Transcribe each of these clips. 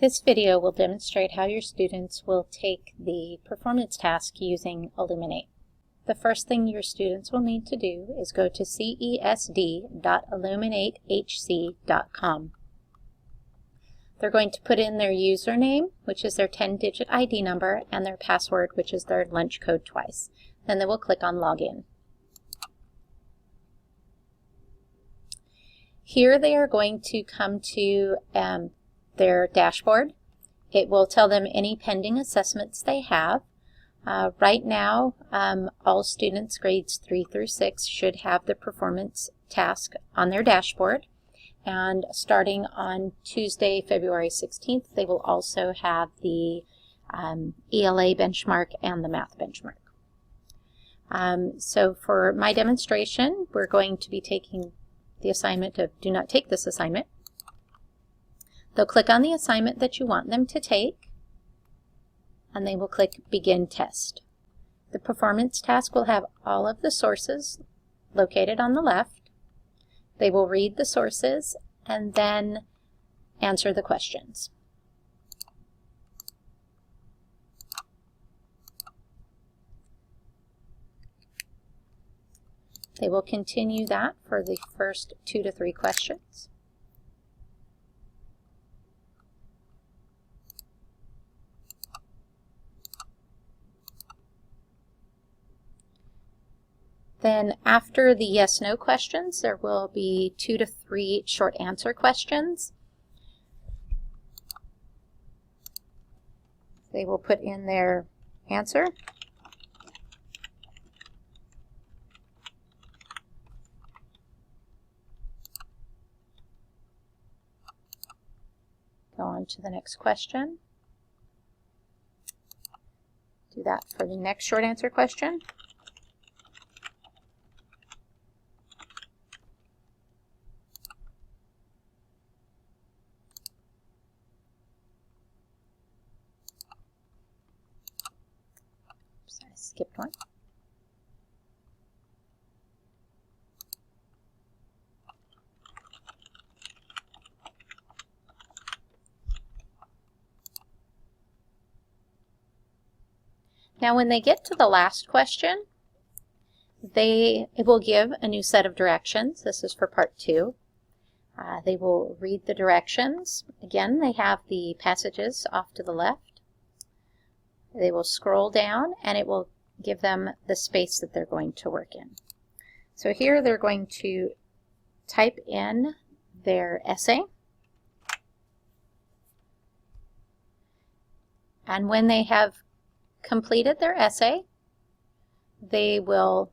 This video will demonstrate how your students will take the performance task using Illuminate. The first thing your students will need to do is go to cesd.illuminatehc.com. They're going to put in their username, which is their 10-digit ID number, and their password, which is their lunch code twice. Then they will click on Login. Here they are going to come to their dashboard. It will tell them any pending assessments they have. Right now, all students grades 3 through 6 should have the performance task on their dashboard. And starting on Tuesday, February 16th, they will also have the ELA benchmark and the math benchmark. So for my demonstration, we're going to be taking the assignment of do not take this assignment. They'll click on the assignment that you want them to take, and they will click Begin Test. The performance task will have all of the sources located on the left. They will read the sources and then answer the questions. They will continue that for the first 2 to 3 questions. Then after the yes/no questions, there will be 2 to 3 short answer questions. They will put in their answer. Go on to the next question. Do that for the next short answer question. Oops, I skipped one. Now when they get to the last question, it will give a new set of directions. This is for part 2. They will read the directions. Again, they have the passages off to the left. They will scroll down and it will give them the space that they're going to work in. So here they're going to type in their essay. And when they have completed their essay, they will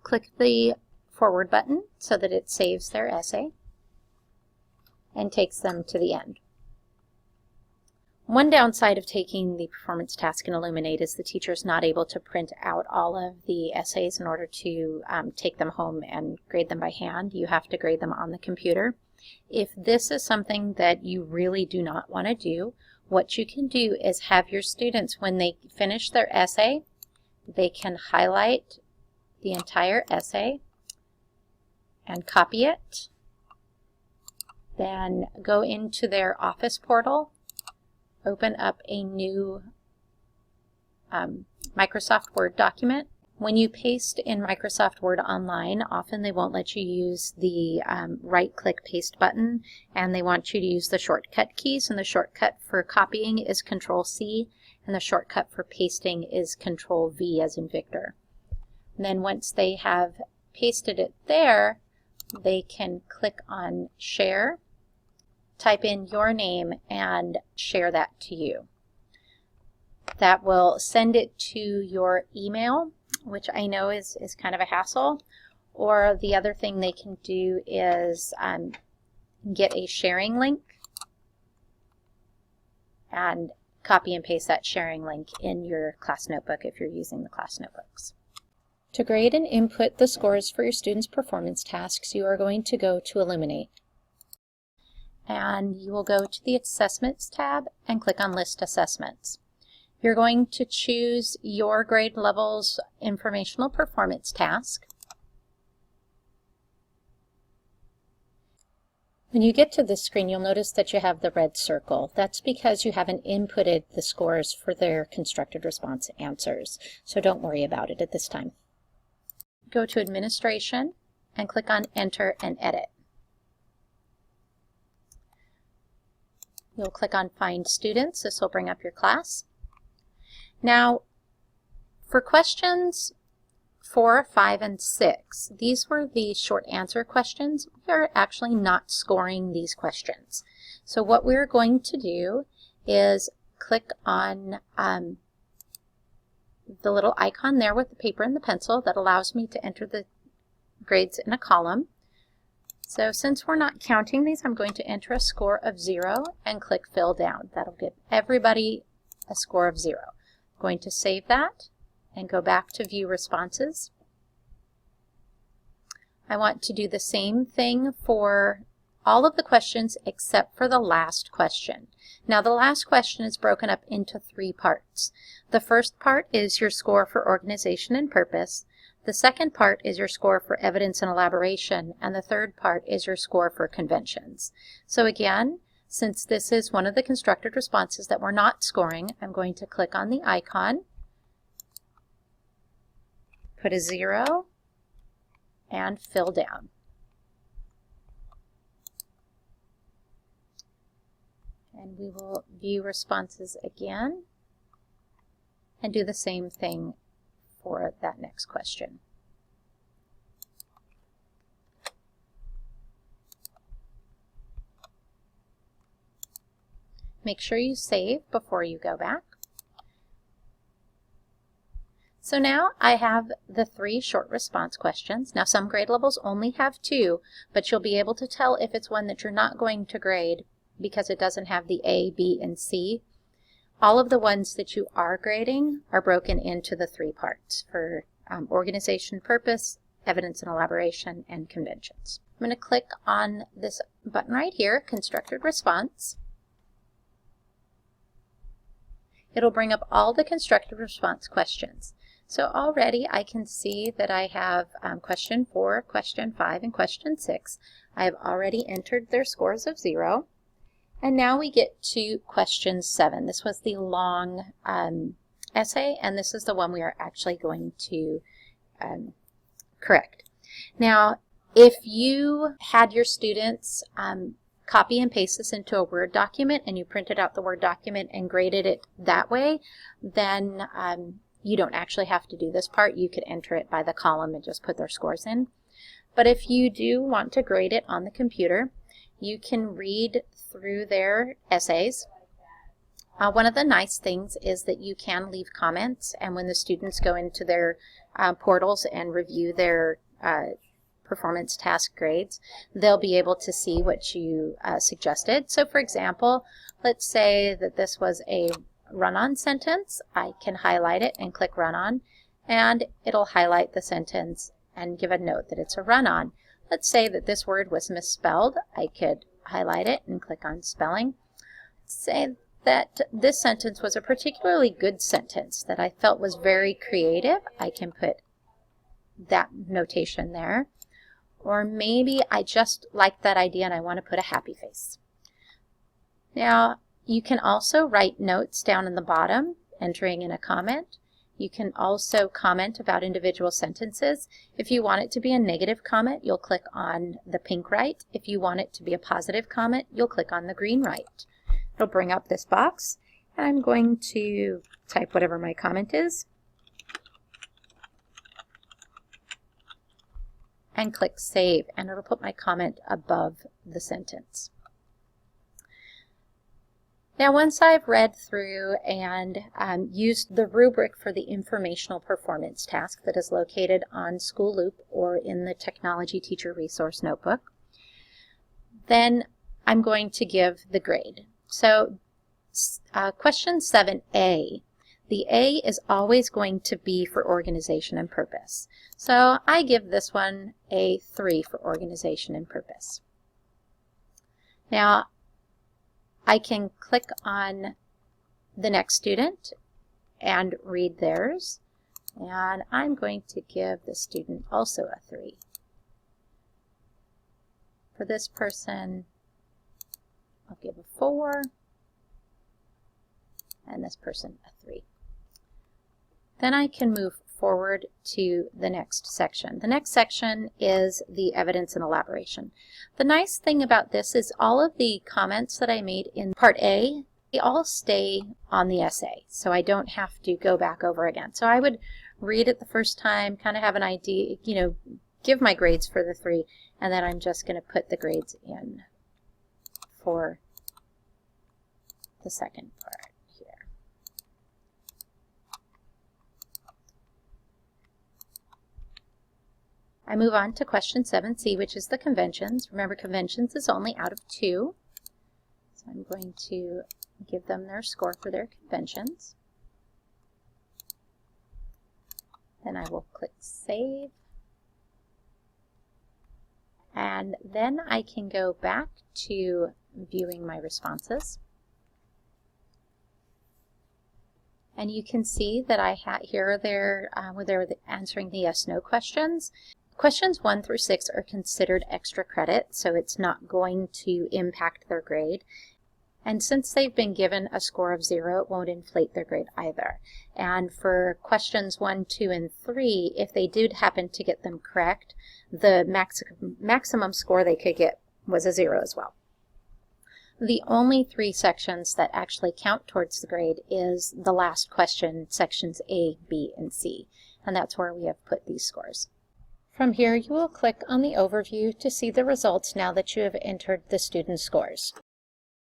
click the forward button so that it saves their essay and takes them to the end. One downside of taking the performance task in Illuminate is the teacher is not able to print out all of the essays in order to take them home and grade them by hand. You have to grade them on the computer. If this is something that you really do not want to do, what you can do is have your students, when they finish their essay, they can highlight the entire essay and copy it. Then go into their Office portal, open up a new Microsoft Word document. When you paste in Microsoft Word online, often they won't let you use the right-click paste button, and they want you to use the shortcut keys, and the shortcut for copying is Control-C, and the shortcut for pasting is Control-V as in Victor. And then once they have pasted it there, they can click on Share, type in your name, and share that to you. That will send it to your email, which I know is kind of a hassle. Or the other thing they can do is get a sharing link and copy and paste that sharing link in your class notebook if you're using the class notebooks. To grade and input the scores for your students' performance tasks, you are going to go to Illuminate. And you will go to the Assessments tab and click on List Assessments. You're going to choose your grade level's informational performance task. When you get to this screen, you'll notice that you have the red circle. That's because you haven't inputted the scores for their constructed response answers, so don't worry about it at this time. Go to Administration and click on Enter and Edit. You'll click on Find Students. This will bring up your class. Now, for questions 4, 5, and 6, these were the short answer questions. We are actually not scoring these questions. So what we're going to do is click on the little icon there with the paper and the pencil that allows me to enter the grades in a column. So since we're not counting these, I'm going to enter a score of 0 and click Fill Down. That'll give everybody a score of 0. I'm going to save that and go back to View Responses. I want to do the same thing for all of the questions except for the last question. Now the last question is broken up into 3 parts. The first part is your score for organization and purpose. The second part is your score for evidence and elaboration, and the third part is your score for conventions. So again, since this is one of the constructed responses that we're not scoring, I'm going to click on the icon, put a 0, and fill down. And we will view responses again and do the same thing for that next question. Make sure you save before you go back. So now I have the 3 short response questions. Now some grade levels only have 2, but you'll be able to tell if it's one that you're not going to grade because it doesn't have the A, B, and C. All of the ones that you are grading are broken into the 3 parts for organization, purpose, evidence and elaboration, and conventions. I'm going to click on this button right here, Constructed Response. It'll bring up all the constructed response questions. So already I can see that I have question 4, question 5, and question 6. I have already entered their scores of 0. And now we get to question 7. This was the long essay, and this is the one we are actually going to correct. Now, if you had your students copy and paste this into a Word document and you printed out the Word document and graded it that way, then you don't actually have to do this part. You could enter it by the column and just put their scores in. But if you do want to grade it on the computer, you can read through their essays. One of the nice things is that you can leave comments, and when the students go into their portals and review their performance task grades, they'll be able to see what you suggested. So for example, let's say that this was a run-on sentence. I can highlight it and click run-on, and it'll highlight the sentence and give a note that it's a run-on. Let's say that this word was misspelled. I could highlight it and click on spelling. Say that this sentence was a particularly good sentence that I felt was very creative. I can put that notation there. Or maybe I just like that idea and I want to put a happy face. Now, you can also write notes down in the bottom, entering in a comment. You can also comment about individual sentences. If you want it to be a negative comment, you'll click on the pink right. If you want it to be a positive comment, you'll click on the green right. It'll bring up this box, and I'm going to type whatever my comment is and click Save, and it'll put my comment above the sentence. Now once I've read through and used the rubric for the informational performance task that is located on School Loop or in the Technology Teacher Resource Notebook, then I'm going to give the grade. So question 7A, the A is always going to be for organization and purpose. So I give this one a 3 for organization and purpose. Now I can click on the next student and read theirs, and I'm going to give the student also a 3. For this person, I'll give a 4, and this person a 3. Then I can move forward to the next section. The next section is the evidence and elaboration. The nice thing about this is all of the comments that I made in Part A, they all stay on the essay, so I don't have to go back over again. So I would read it the first time, kind of have an idea, you know, give my grades for the 3, and then I'm just going to put the grades in for the second part here. I move on to question 7C, which is the conventions. Remember, conventions is only out of 2. So I'm going to give them their score for their conventions. Then I will click Save. And then I can go back to viewing my responses. And you can see that I had here they're answering the yes/no questions. Questions 1 through 6 are considered extra credit, so it's not going to impact their grade. And since they've been given a score of 0, it won't inflate their grade either. And for questions 1, 2, and 3, if they did happen to get them correct, the maximum score they could get was a 0 as well. The only 3 sections that actually count towards the grade is the last question, sections A, B, and C. And that's where we have put these scores. From here, you will click on the overview to see the results now that you have entered the student scores.